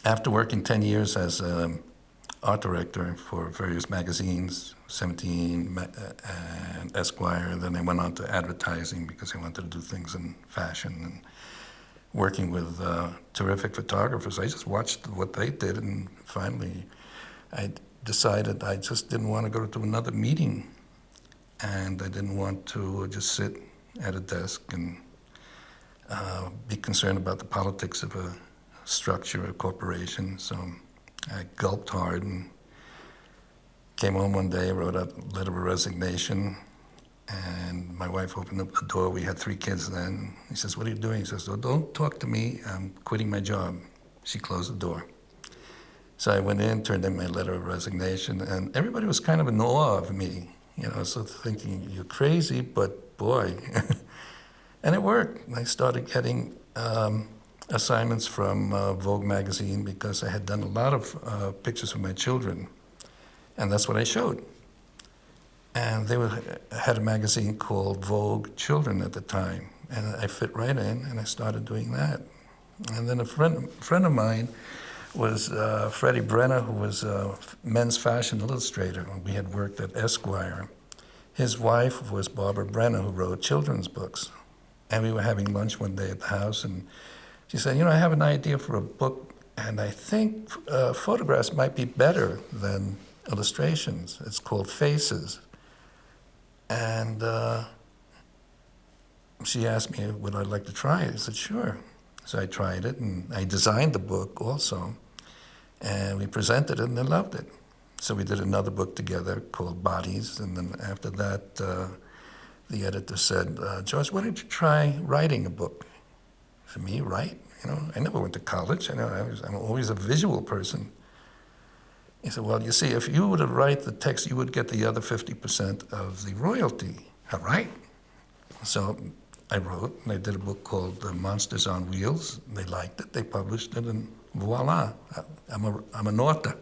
After working 10 years as an art director for various magazines, 17 and Esquire, then I went on to advertising because I wanted to do things in fashion and working with terrific photographers. I just watched what they did, and finally I decided I just didn't want to go to another meeting, and I didn't want to just sit at a desk and be concerned about the politics of a structure, a corporation. So I gulped hard and came home one day, wrote a letter of resignation, and my wife opened up the door. We had 3 kids then. He says, "What are you doing?" He says, "Oh, don't talk to me. I'm quitting my job." She closed the door. So I went in, turned in my letter of resignation, and everybody was kind of in awe of me, so thinking, "You're crazy, but boy." And it worked. I started getting assignments from Vogue magazine because I had done a lot of pictures for my children, and that's what I showed. And had a magazine called Vogue Children at the time, and I fit right in, and I started doing that. And then a friend of mine was Freddie Brenner, who was a men's fashion illustrator. We had worked at Esquire. His wife was Barbara Brenner, who wrote children's books. And we were having lunch one day at the house, and she said, "I have an idea for a book, and I think photographs might be better than illustrations. It's called Faces." And she asked me, would I like to try it? I said, "Sure." So I tried it, and I designed the book also, and we presented it, and they loved it. So we did another book together called Bodies, and then after that, the editor said, "George, why don't you try writing a book?" I said, "Me, write? I never went to college. I'm always a visual person." He said, "Well, you see, if you were to write the text, you would get the other 50% of the royalty." All right. So I wrote, and I did a book called Monsters on Wheels. They liked it, they published it, and voila, I'm an author.